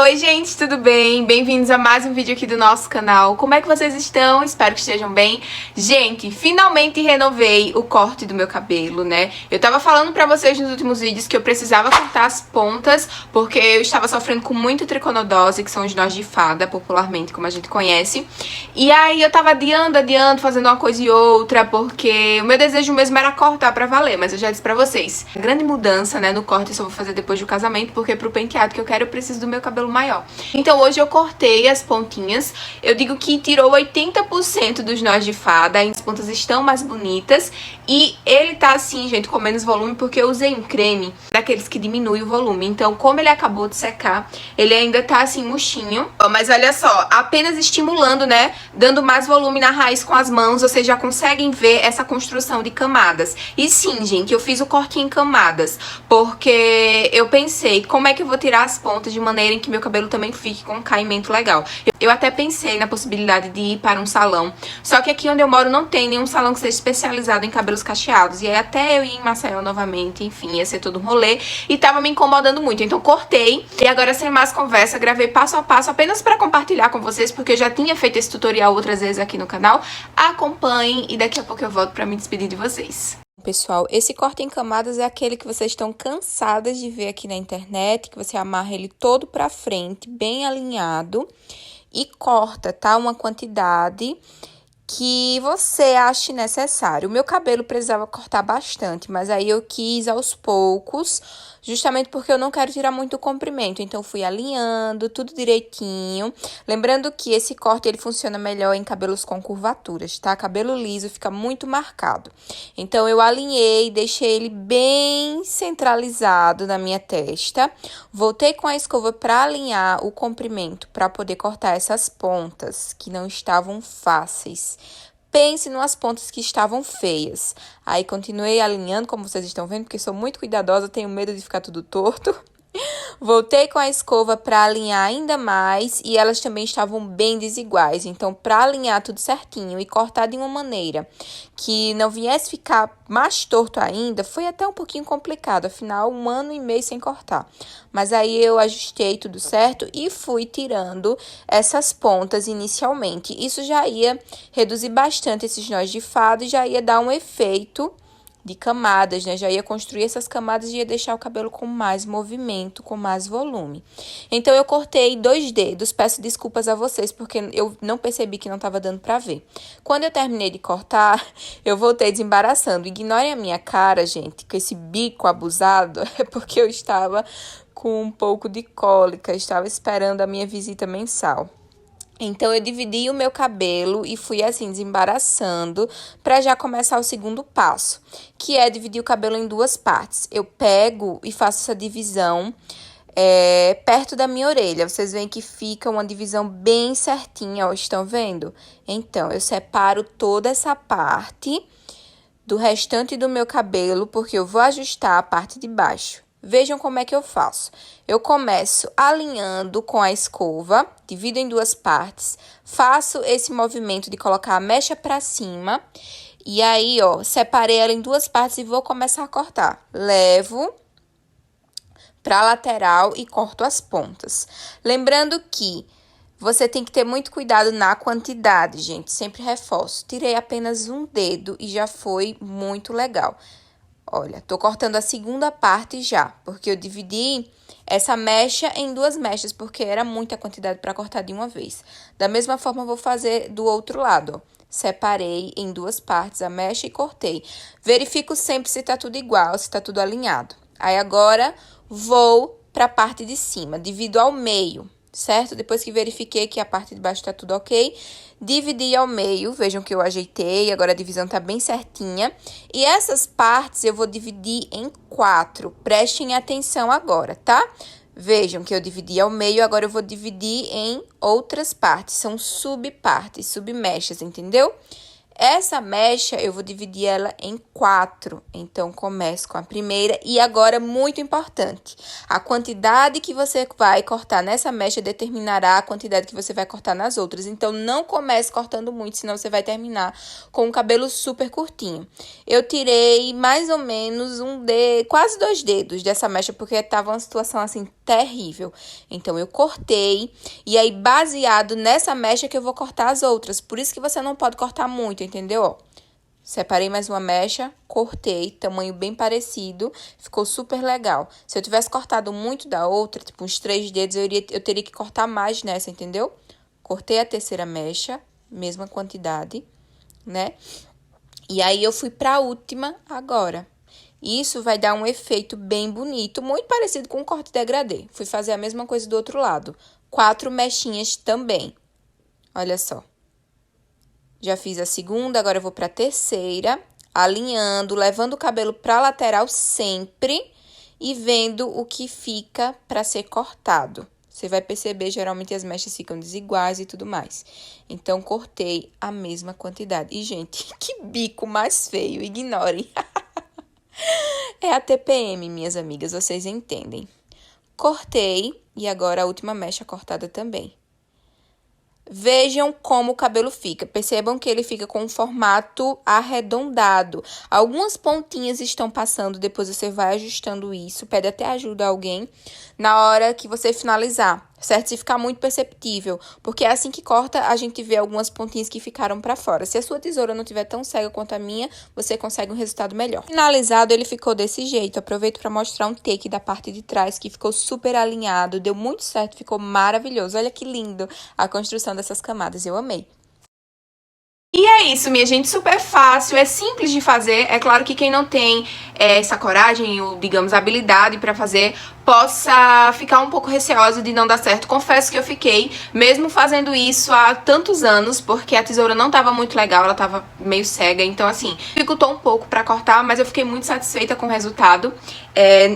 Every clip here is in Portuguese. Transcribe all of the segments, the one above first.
Oi gente, tudo bem? Bem-vindos a mais um vídeo aqui do nosso canal. Como é que vocês estão? Espero que estejam bem. Gente, finalmente renovei o corte do meu cabelo, né? Eu tava falando pra vocês nos últimos vídeos que eu precisava cortar as pontas, porque eu estava sofrendo com muita triconodose, que são os nós de fada, popularmente, como a gente conhece. E aí eu tava adiando, fazendo uma coisa e outra, porque o meu desejo mesmo era cortar pra valer, mas eu já disse pra vocês. A grande mudança, né, no corte eu só vou fazer depois do casamento, porque pro penteado que eu quero eu preciso do meu cabelo maior. Então hoje eu cortei as pontinhas. Eu digo que tirou 80% dos nós de fada. As pontas estão mais bonitas. E ele tá assim, gente, com menos volume, porque eu usei um creme daqueles que diminui o volume. Então, como ele acabou de secar, ele ainda tá assim, murchinho. Mas olha só, apenas estimulando, né, dando mais volume na raiz com as mãos, vocês já conseguem ver essa construção de camadas. E sim, gente, eu fiz o cortinho em camadas, porque eu pensei, como é que eu vou tirar as pontas de maneira em que meu cabelo também fique com um caimento legal. Eu até pensei na possibilidade de ir para um salão, só que aqui onde eu moro não tem nenhum salão que seja especializado em cabelos cacheados, e aí até eu ir em Maceió novamente, enfim, ia ser todo um rolê, e tava me incomodando muito, então cortei, e agora sem mais conversa, gravei passo a passo, apenas para compartilhar com vocês, porque eu já tinha feito esse tutorial outras vezes aqui no canal. Acompanhem, e daqui a pouco eu volto para me despedir de vocês. Pessoal, esse corte em camadas é aquele que vocês estão cansadas de ver aqui na internet, que você amarra ele todo pra frente, bem alinhado, e corta, tá? Uma quantidade que você ache necessário. O meu cabelo precisava cortar bastante, mas aí eu quis aos poucos, justamente porque eu não quero tirar muito o comprimento. Então, fui alinhando tudo direitinho. Lembrando que esse corte, ele funciona melhor em cabelos com curvaturas, tá? Cabelo liso fica muito marcado. Então, eu alinhei, deixei ele bem centralizado na minha testa. Voltei com a escova para alinhar o comprimento, para poder cortar essas pontas que não estavam fáceis. Pense nas pontas que estavam feias. Aí, continuei alinhando, como vocês estão vendo, porque sou muito cuidadosa, tenho medo de ficar tudo torto. Voltei com a escova para alinhar ainda mais e elas também estavam bem desiguais. Então, para alinhar tudo certinho e cortar de uma maneira que não viesse ficar mais torto ainda, foi até um pouquinho complicado. Afinal, 1 ano e meio sem cortar. Mas aí eu ajustei tudo certo e fui tirando essas pontas inicialmente. Isso já ia reduzir bastante esses nós de fada e já ia dar um efeito de camadas, né? Já ia construir essas camadas e ia deixar o cabelo com mais movimento, com mais volume. Então, eu cortei 2 dedos. Peço desculpas a vocês, porque eu não percebi que não estava dando pra ver. Quando eu terminei de cortar, eu voltei desembaraçando. Ignorem a minha cara, gente, com esse bico abusado. É porque eu estava com um pouco de cólica. Estava esperando a minha visita mensal. Então, eu dividi o meu cabelo e fui assim, desembaraçando, para já começar o segundo passo, que é dividir o cabelo em 2 partes. Eu pego e faço essa divisão perto da minha orelha. Vocês veem que fica uma divisão bem certinha, ó, estão vendo? Então, eu separo toda essa parte do restante do meu cabelo, porque eu vou ajustar a parte de baixo. Vejam como é que eu faço. Eu começo alinhando com a escova, divido em 2 partes, faço esse movimento de colocar a mecha pra cima, e aí, ó, separei ela em 2 partes e vou começar a cortar. Levo pra lateral e corto as pontas. Lembrando que você tem que ter muito cuidado na quantidade, gente, sempre reforço. Tirei apenas 1 dedo e já foi muito legal. Olha, tô cortando a segunda parte já, porque eu dividi essa mecha em 2 mechas, porque era muita quantidade para cortar de uma vez. Da mesma forma, eu vou fazer do outro lado, ó. Separei em 2 partes a mecha e cortei. Verifico sempre se tá tudo igual, se tá tudo alinhado. Aí, agora, vou pra parte de cima, divido ao meio, certo? Depois que verifiquei que a parte de baixo tá tudo ok, dividi ao meio, vejam que eu ajeitei, agora a divisão tá bem certinha. E essas partes eu vou dividir em 4, prestem atenção agora, tá? Vejam que eu dividi ao meio, agora eu vou dividir em outras partes, são subpartes, submechas, entendeu? Essa mecha, eu vou dividir ela em 4. Então, começo com a primeira. E agora, muito importante, a quantidade que você vai cortar nessa mecha determinará a quantidade que você vai cortar nas outras. Então, não comece cortando muito, senão você vai terminar com o cabelo super curtinho. Eu tirei mais ou menos quase 2 dedos dessa mecha, porque tava uma situação, assim, terrível. Então, eu cortei. E aí, baseado nessa mecha que eu vou cortar as outras. Por isso que você não pode cortar muito, entendeu? Ó, separei mais uma mecha, cortei, tamanho bem parecido, ficou super legal. Se eu tivesse cortado muito da outra, tipo uns 3 dedos, eu teria que cortar mais nessa, entendeu? Cortei a terceira mecha, mesma quantidade, né? E aí, eu fui pra última agora. Isso vai dar um efeito bem bonito, muito parecido com o corte degradê. Fui fazer a mesma coisa do outro lado. 4 mechinhas também. Olha só. Já fiz a segunda, agora eu vou para a terceira, alinhando, levando o cabelo para a lateral sempre e vendo o que fica para ser cortado. Você vai perceber, geralmente as mechas ficam desiguais e tudo mais. Então, cortei a mesma quantidade. E, gente, que bico mais feio, ignorem. É a TPM, minhas amigas, vocês entendem. Cortei e agora a última mecha cortada também. Vejam como o cabelo fica. Percebam que ele fica com um formato arredondado. Algumas pontinhas estão passando, depois você vai ajustando isso. Pede até ajuda a alguém na hora que você finalizar, certo? Se ficar muito perceptível, porque é assim que corta, a gente vê algumas pontinhas que ficaram pra fora. Se a sua tesoura não tiver tão cega quanto a minha, você consegue um resultado melhor. Finalizado, ele ficou desse jeito. Aproveito pra mostrar um take da parte de trás, que ficou super alinhado, deu muito certo, ficou maravilhoso. Olha que lindo a construção dessas camadas, eu amei. E é isso, minha gente, super fácil, é simples de fazer. É claro que quem não tem essa coragem ou, digamos, habilidade pra fazer, possa ficar um pouco receosa de não dar certo. Confesso que eu fiquei, mesmo fazendo isso há tantos anos, porque a tesoura não tava muito legal, ela tava meio cega. Então, assim, dificultou um pouco pra cortar, mas eu fiquei muito satisfeita com o resultado.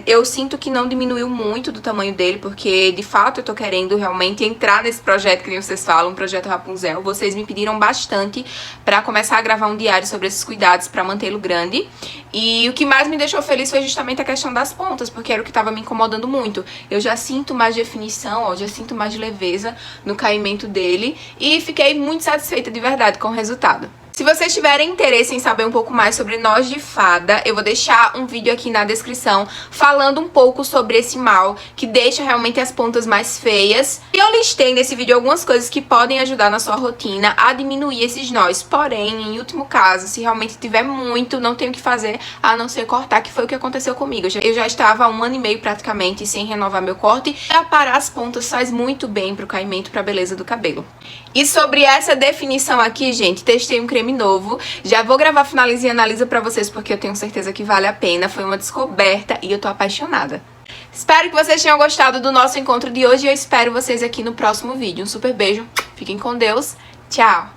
Eu sinto que não diminuiu muito do tamanho dele, porque, de fato, eu tô querendo realmente entrar nesse projeto, que nem vocês falam, um projeto Rapunzel. Vocês me pediram bastante pra começar a gravar um diário sobre esses cuidados pra mantê-lo grande. E o que mais me deixou feliz foi justamente a questão das pontas, porque era o que tava me incomodando muito. Eu já sinto mais definição, ó, já sinto mais leveza no caimento dele e fiquei muito satisfeita de verdade com o resultado. Se vocês tiverem interesse em saber um pouco mais sobre noz de fada, eu vou deixar um vídeo aqui na descrição falando um pouco sobre esse mal que deixa realmente as pontas mais feias. E eu listei nesse vídeo algumas coisas que podem ajudar na sua rotina a diminuir esses nós. Porém, em último caso, se realmente tiver muito, não tem o que fazer a não ser cortar, que foi o que aconteceu comigo. Eu já estava há 1 ano e meio praticamente sem renovar meu corte. E aparar as pontas faz muito bem pro caimento, pra beleza do cabelo. E sobre essa definição aqui, gente, testei um creme novo. Já vou gravar Finaliza e Analisa pra vocês, porque eu tenho certeza que vale a pena. Foi uma descoberta e eu tô apaixonada. Espero que vocês tenham gostado do nosso encontro de hoje e eu espero vocês aqui no próximo vídeo. Um super beijo, fiquem com Deus, tchau!